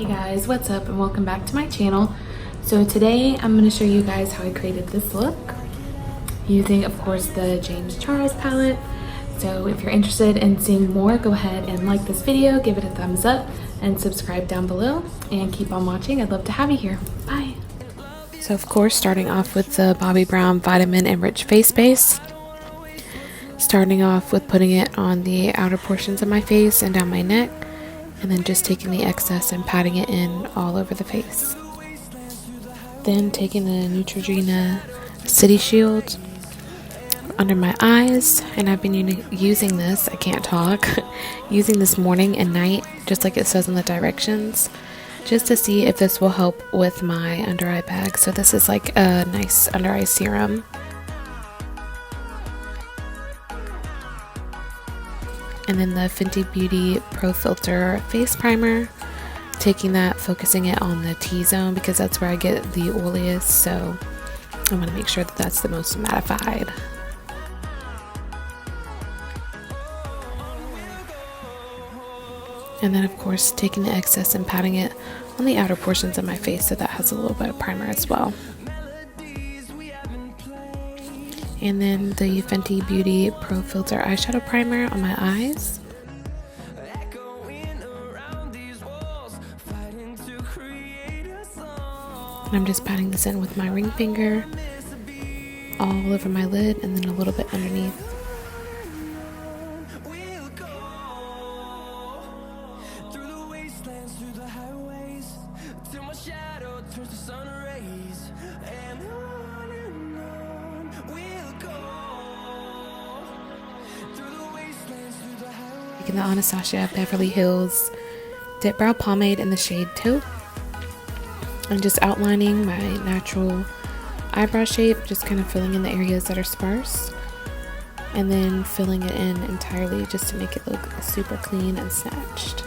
Hey guys, what's up and welcome back to my channel. So today I'm going to show you guys how I created this look using, of course, the James Charles palette. So if you're interested in seeing more, go ahead and like this video, give it a thumbs up, and subscribe down below, and keep on watching. I'd love to have you here. Bye. So of course, starting off with the Bobbi Brown Vitamin Enriched Face Base. Starting off with putting it on the outer portions of my face and down my neck, and then just taking the excess and patting it in all over the face. Then taking the Neutrogena City Shield under my eyes, and I've been using this, I can't talk, using this morning and night, just like it says in the directions, just to see if this will help with my under eye bag. So this is like a nice under eye serum. And then the Fenty Beauty Pro Filter Face Primer, taking that, focusing it on the T-zone because that's where I get the oiliest, so I want to make sure that that's the most mattified. And then of course taking the excess and patting it on the outer portions of my face so that has a little bit of primer as well. And then the Fenty Beauty Pro Filter Eyeshadow Primer on my eyes. And I'm just patting this in with my ring finger all over my lid and then a little bit underneath. Taking the Anastasia Beverly Hills Dip Brow Pomade in the shade Taupe. I'm just outlining my natural eyebrow shape, just kind of filling in the areas that are sparse. And then filling it in entirely just to make it look super clean and snatched.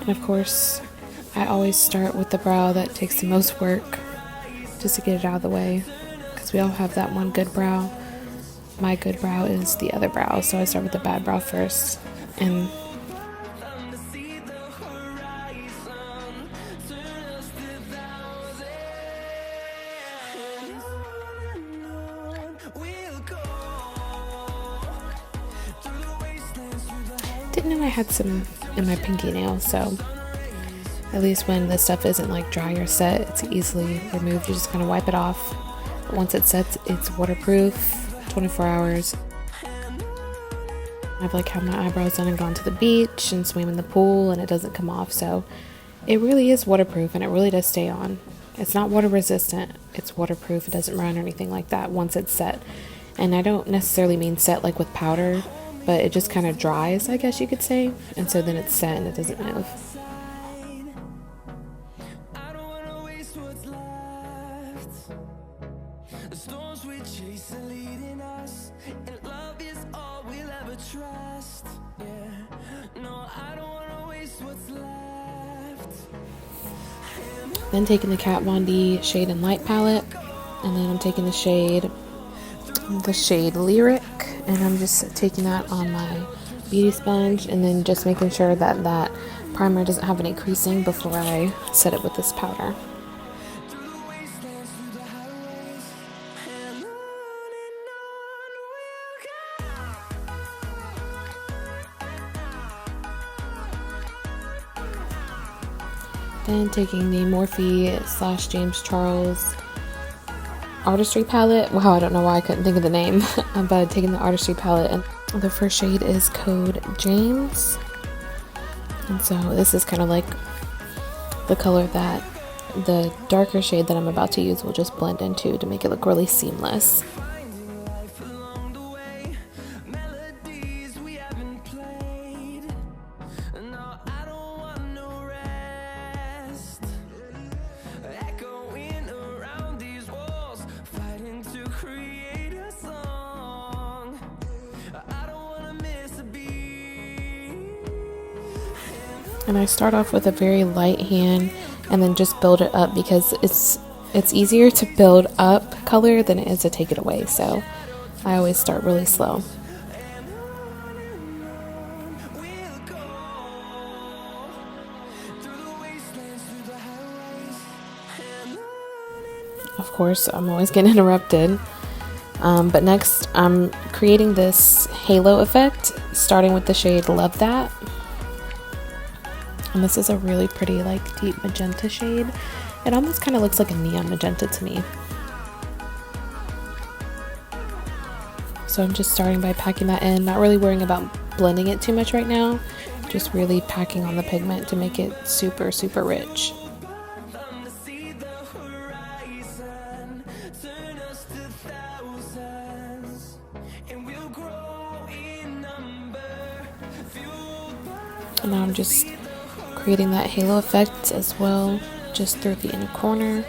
And of course, I always start with the brow that takes the most work, just to get it out of the way, because we all have that one good brow. My good brow is the other brow, so I start with the bad brow first. And didn't know I had some in my pinky nail, so at least when the stuff isn't like dry or set, it's easily removed. You just kind of wipe it off. But once it sets, it's waterproof, 24 hours. I've like had my eyebrows done and gone to the beach and swim in the pool, and it doesn't come off. So it really is waterproof, and it really does stay on. It's not water resistant. It's waterproof. It doesn't run or anything like that once it's set. And I don't necessarily mean set like with powder, but it just kind of dries, I guess you could say. And so then it's set and it doesn't move. Then taking the Kat Von D Shade and Light palette, and then I'm taking the shade Lyric, and I'm just taking that on my beauty sponge, and then just making sure that that primer doesn't have any creasing before I set it with this powder. Then taking the Morphe / James Charles Artistry palette. Wow, I don't know why I couldn't think of the name, but taking the Artistry palette, and the first shade is Code James. And so this is kind of like the color that the darker shade that I'm about to use will just blend into to make it look really seamless. And I start off with a very light hand and then just build it up because it's it's easier to build up color than it is to take it away. So I always start really slow. Of course, I'm always getting interrupted. But next, I'm creating this halo effect, starting with the shade Love That. And this is a really pretty, like, deep magenta shade. It almost kind of looks like a neon magenta to me. So I'm just starting by packing that in, not really worrying about blending it too much right now. Just really packing on the pigment to make it super, super rich. And now I'm just creating that halo effect as well, just through the inner corner.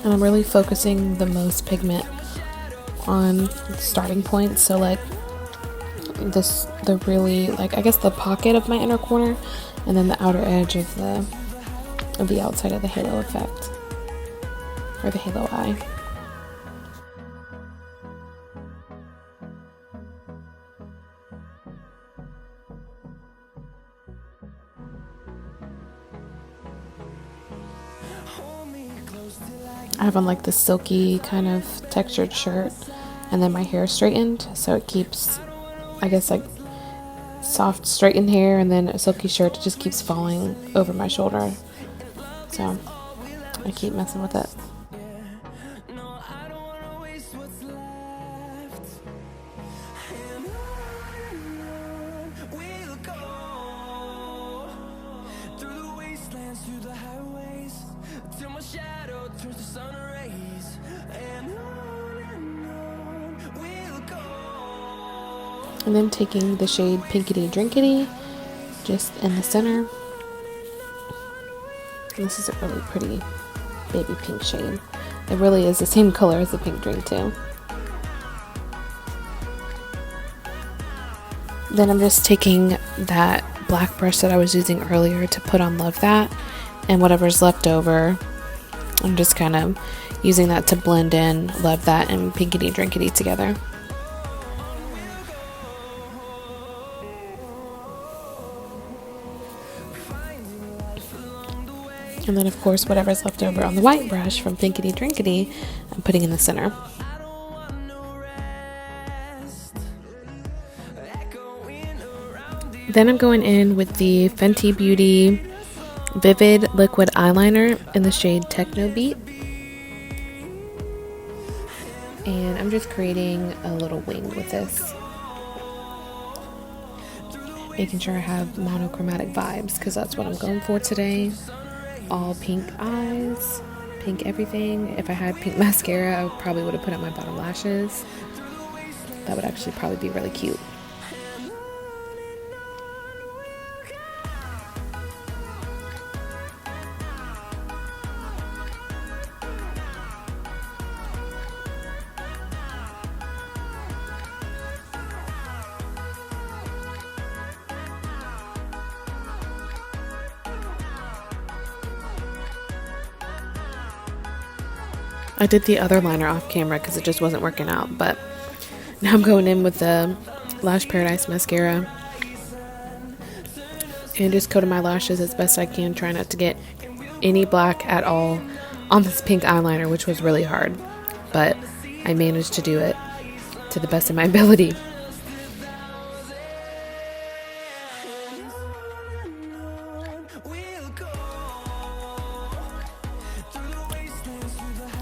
And I'm really focusing the most pigment on the starting point. So like this, the really, like, I guess the pocket of my inner corner, and then the outer edge of the outside of the halo effect, or the halo eye. I have on like this silky kind of textured shirt, and then my hair straightened, so it keeps, I guess, like soft straightened hair, and then a silky shirt just keeps falling over my shoulder. So I keep messing with it. And then taking the shade Pinkity Drinkity just in the center. And this is a really pretty baby pink shade. It really is the same color as the pink drink too. Then I'm just taking that black brush that I was using earlier to put on Love That, and whatever's left over, I'm just kind of using that to blend in Love That and Pinkity Drinkity together. And then, of course, whatever's left over on the white brush from Pinkity Drinkity, I'm putting in the center. Then I'm going in with the Fenty Beauty Vivid Liquid Eyeliner in the shade Techno Beat. And I'm just creating a little wing with this. Making sure I have monochromatic vibes, because that's what I'm going for today. All pink eyes, pink everything. If I had pink mascara, I probably would have put on my bottom lashes. That would actually probably be really cute. I did the other liner off camera because it just wasn't working out, but now I'm going in with the Lash Paradise mascara and just coating my lashes as best I can, trying not to get any black at all on this pink eyeliner, which was really hard, but I managed to do it to the best of my ability.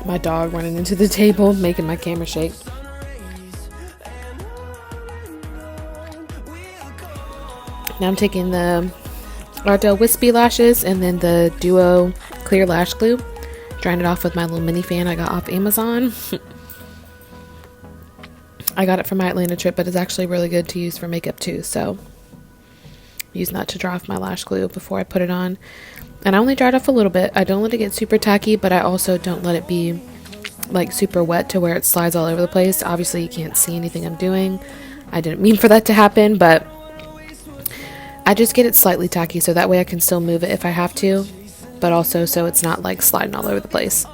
My dog running into the table, making my camera shake. Now I'm taking the Ardell Wispy lashes and then the Duo Clear Lash Glue, drying it off with my little mini fan I got off Amazon. I got it for my Atlanta trip, but it's actually really good to use for makeup too, so I'm using that to dry off my lash glue before I put it on. And I only dried off a little bit. I don't let it get super tacky, but I also don't let it be like super wet to where it slides all over the place. Obviously you can't see anything I'm doing. I didn't mean for that to happen, but I just get it slightly tacky so that way I can still move it if I have to, but also so it's not like sliding all over the place.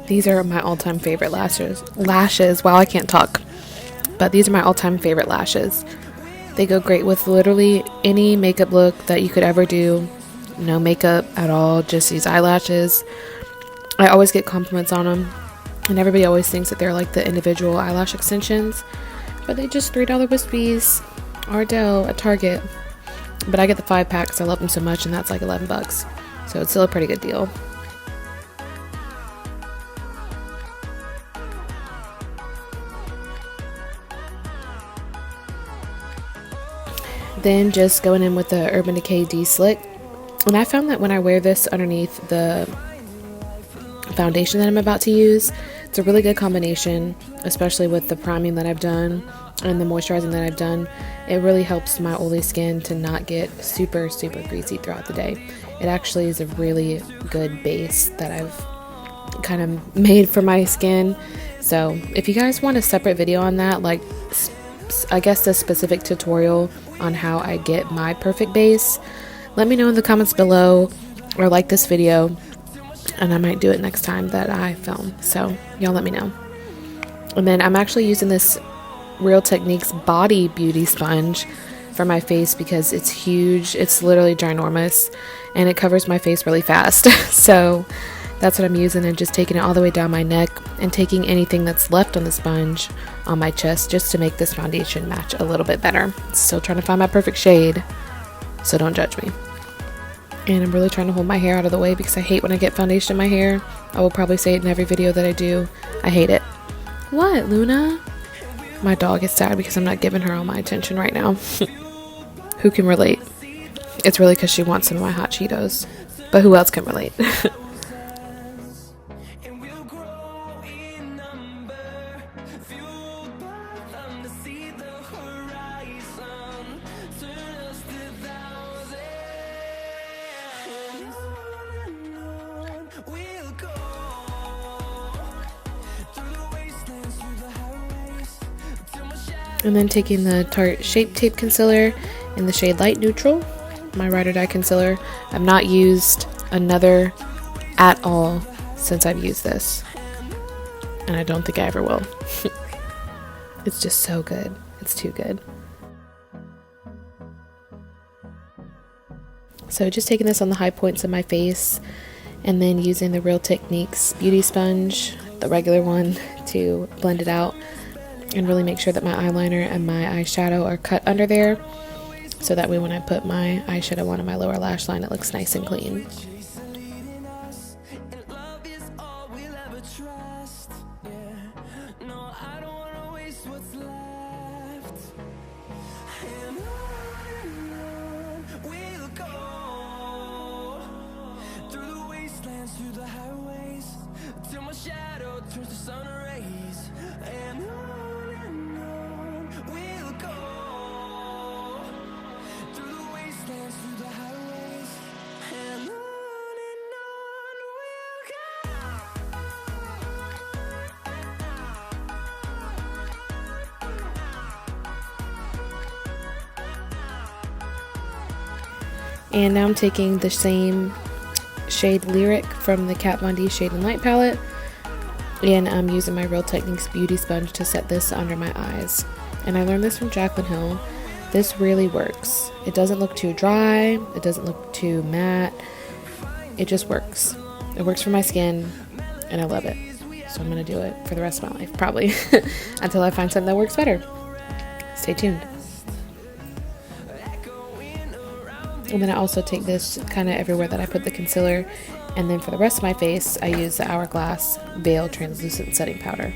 These are my all-time favorite lashes. Wow, I can't talk. But these are my all-time favorite lashes. They go great with literally any makeup look that you could ever do. No makeup at all, just these eyelashes. I always get compliments on them. And everybody always thinks that they're like the individual eyelash extensions. But they just $3 wispies. Ardell at Target. But I get the 5-pack because I love them so much, and that's like $11. So it's still a pretty good deal. Then just going in with the Urban Decay D-Slick. And I found that when I wear this underneath the foundation that I'm about to use, it's a really good combination, especially with the priming that I've done and the moisturizing that I've done. It really helps my oily skin to not get super greasy throughout the day. It actually is a really good base that I've kind of made for my skin. So if you guys want a separate video on that, like I guess a specific tutorial on how I get my perfect base, let me know in the comments below, or like this video, and I might do it next time that I film. So y'all let me know. And then I'm actually using this Real Techniques Body Beauty Sponge for my face because it's huge. It's literally ginormous, and it covers my face really fast. So that's what I'm using, and just taking it all the way down my neck and taking anything that's left on the sponge on my chest just to make this foundation match a little bit better. Still trying to find my perfect shade, so don't judge me. And I'm really trying to hold my hair out of the way because I hate when I get foundation in my hair. I will probably say it in every video that I do. I hate it. What, Luna? My dog is sad because I'm not giving her all my attention right now. Who can relate? It's really because she wants some of my hot Cheetos. But who else can relate? And then taking the Tarte Shape Tape Concealer in the shade Light Neutral, my Ride or Die concealer. I've not used another at all since I've used this, and I don't think I ever will. It's just so good. It's too good. So just taking this on the high points of my face, and then using the Real Techniques Beauty Sponge, the regular one, to blend it out and really make sure that my eyeliner and my eyeshadow are cut under there, so that way when I put my eyeshadow on my lower lash line, it looks nice and clean. And now I'm taking the same shade Lyric from the Kat Von D Shade and Light palette, and I'm using my Real Techniques Beauty Sponge to set this under my eyes. And I learned this from Jaclyn Hill. This really works. It doesn't look too dry, it doesn't look too matte, it just works. It works for my skin, and I love it. So I'm gonna do it for the rest of my life, probably, until I find something that works better. Stay tuned. And then I also take this kind of everywhere that I put the concealer, and then for the rest of my face I use the Hourglass Veil Translucent Setting Powder,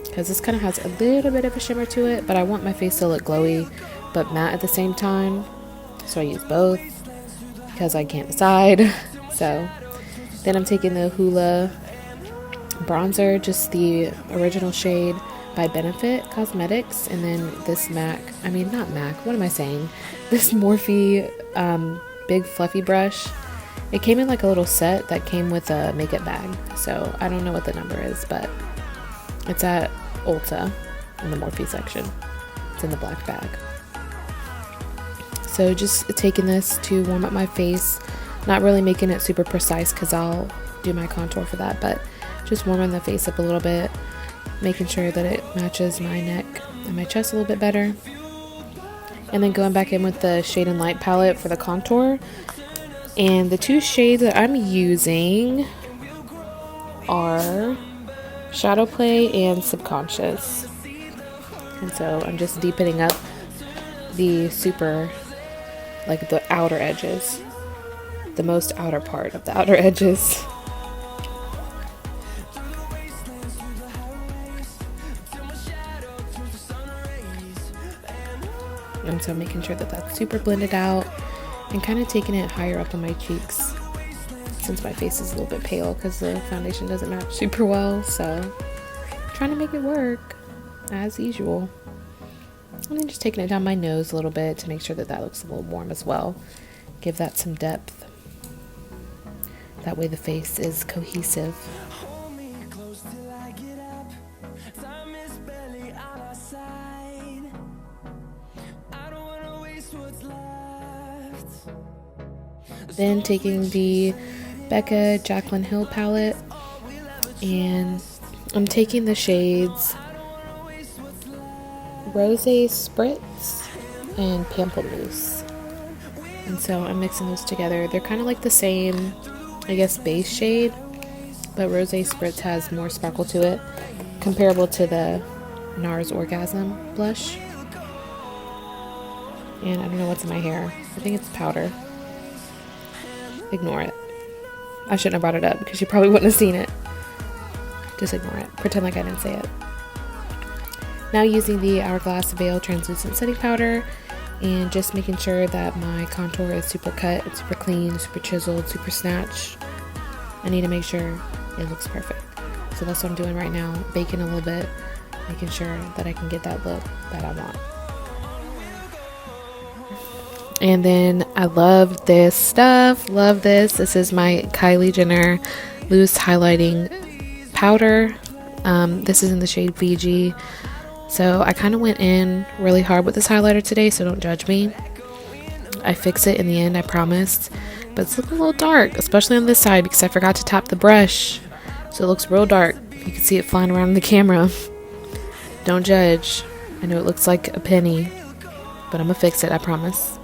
because this kind of has a little bit of a shimmer to it, but I want my face to look glowy but matte at the same time, so I use both because I can't decide. So then I'm taking the Hoola bronzer, just the original shade by Benefit Cosmetics, and then this this Morphe big fluffy brush. It came in like a little set that came with a makeup bag, so I don't know what the number is, but it's at Ulta in the Morphe section. It's in the black bag. So just taking this to warm up my face, not really making it super precise because I'll do my contour for that, but just warming the face up a little bit, making sure that it matches my neck and my chest a little bit better. And then going back in with the Shade and Light palette for the contour. And the two shades that I'm using are Shadow Play and Subconscious. And so I'm just deepening up the like the outer edges, the most outer part of the outer edges. And so making sure that that's super blended out and kind of taking it higher up on my cheeks, since my face is a little bit pale because the foundation doesn't match super well. So trying to make it work as usual. And then just taking it down my nose a little bit to make sure that that looks a little warm as well. Give that some depth. That way the face is cohesive. Then taking the Becca Jaclyn Hill palette, and I'm taking the shades Rose Spritz and Pamplemousse. And so I'm mixing those together. They're kind of like the same, I guess, base shade, but Rose Spritz has more sparkle to it, comparable to the NARS Orgasm blush. And I don't know what's in my hair. I think it's powder. Ignore it. I shouldn't have brought it up because you probably wouldn't have seen it. Just ignore it. Pretend like I didn't say it. Now using the Hourglass Veil Translucent Setting Powder and just making sure that my contour is super cut, it's super clean, super chiseled, super snatched. I need to make sure it looks perfect. So that's what I'm doing right now. Baking a little bit, making sure that I can get that look that I want. And then I love this stuff. Love this. This is my Kylie Jenner Loose Highlighting Powder. This is in the shade Fiji. So I kind of went in really hard with this highlighter today, so don't judge me. I fix it in the end, I promise. But it's looking a little dark, especially on this side because I forgot to tap the brush. So it looks real dark. You can see it flying around in the camera. Don't judge. I know it looks like a penny, but I'm gonna fix it, I promise.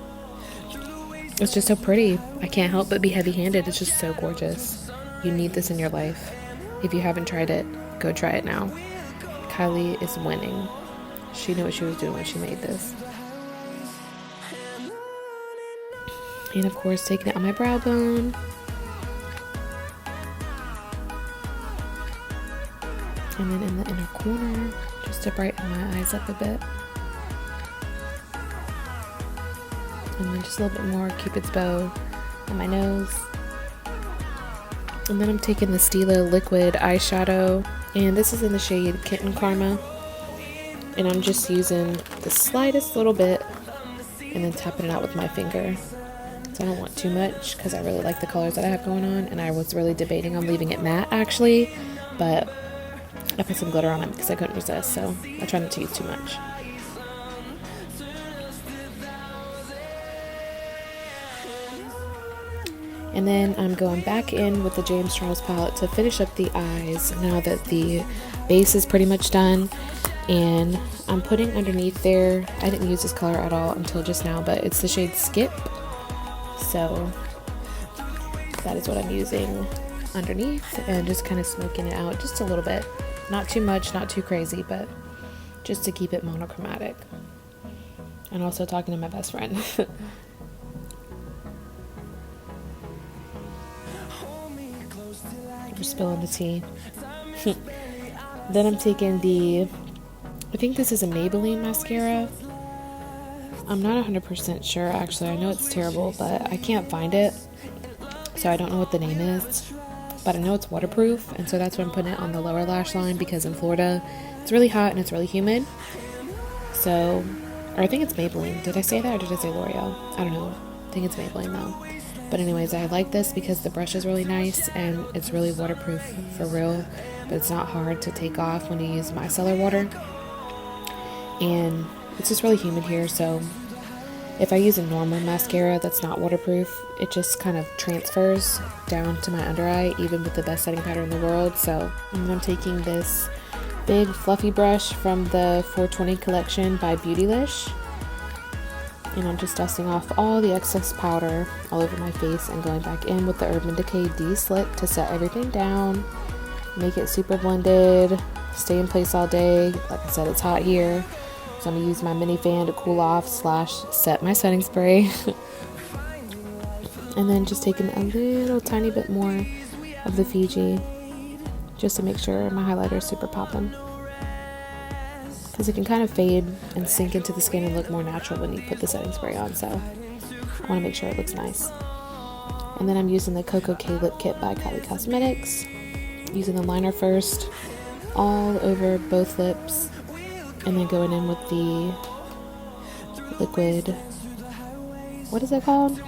It's just so pretty. I can't help but be heavy-handed. It's just so gorgeous. You need this in your life. If you haven't tried it, go try it now. Kylie is winning. She knew what she was doing when she made this. And of course, taking it on my brow bone. And then in the inner corner, just to brighten my eyes up a bit. And then just a little bit more Cupid's bow on my nose. And then I'm taking the Stila liquid eyeshadow, and this is in the shade Kitten Karma. And I'm just using the slightest little bit and then tapping it out with my finger. So I don't want too much because I really like the colors that I have going on, and I was really debating on leaving it matte actually, but I put some glitter on it because I couldn't resist, so I try not to use too much. And then I'm going back in with the James Charles palette to finish up the eyes now that the base is pretty much done. And I'm putting underneath there, I didn't use this color at all until just now, but it's the shade Skip. So that is what I'm using underneath, and just kind of smoking it out just a little bit. Not too much, not too crazy, but just to keep it monochromatic. And also talking to my best friend. We're spilling the tea. Then I'm taking I think this is a Maybelline mascara. I'm not 100% sure actually. I know it's terrible, but I can't find it. So I don't know what the name is. But I know it's waterproof, and so that's why I'm putting it on the lower lash line, because in Florida it's really hot and it's really humid. So, or I think it's Maybelline. Did I say that or did I say L'Oreal? I don't know. think it's Maybelline though. But anyways, I like this because the brush is really nice and it's really waterproof for real, but it's not hard to take off when you use micellar water. And it's just really humid here, so if I use a normal mascara that's not waterproof, it just kind of transfers down to my under eye, even with the best setting powder in the world. So I'm taking this big fluffy brush from the 420 collection by Beautylish, and I'm just dusting off all the excess powder all over my face and going back in with the Urban Decay D-Slip to set everything down, make it super blended, stay in place all day. Like I said, it's hot here, so I'm gonna use my mini fan to cool off / set my setting spray. And then just taking a little tiny bit more of the Fiji just to make sure my highlighter is super popping, because it can kind of fade and sink into the skin and look more natural when you put the setting spray on, so I want to make sure it looks nice. And then I'm using the Coco K Lip Kit by Kylie Cosmetics, using the liner first all over both lips, and then going in with the liquid, what is it called?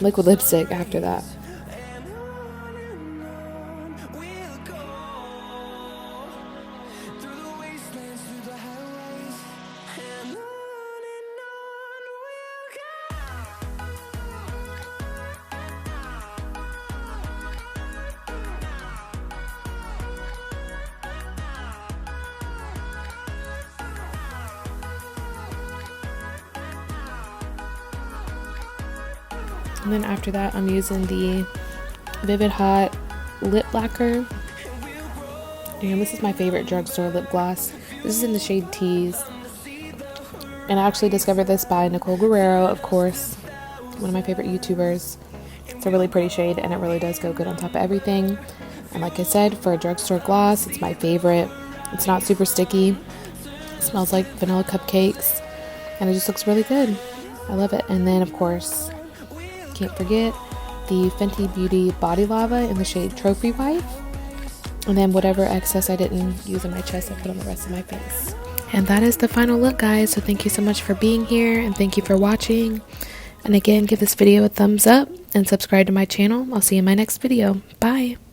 Liquid lipstick after that. And then after that, I'm using the Vivid Hot Lip Lacquer. And this is my favorite drugstore lip gloss. This is in the shade Tease. And I actually discovered this by Nicole Guerrero, of course, one of my favorite YouTubers. It's a really pretty shade, and it really does go good on top of everything. And like I said, for a drugstore gloss, it's my favorite. It's not super sticky. It smells like vanilla cupcakes. And it just looks really good. I love it. And then, of course, can't forget the Fenty Beauty Body Lava in the shade Trophy Wife. And then whatever excess I didn't use on my chest, I put on the rest of my face. And that is the final look, guys. So thank you so much for being here, and thank you for watching. And again, give this video a thumbs up and subscribe to my channel. I'll see you in my next video. Bye.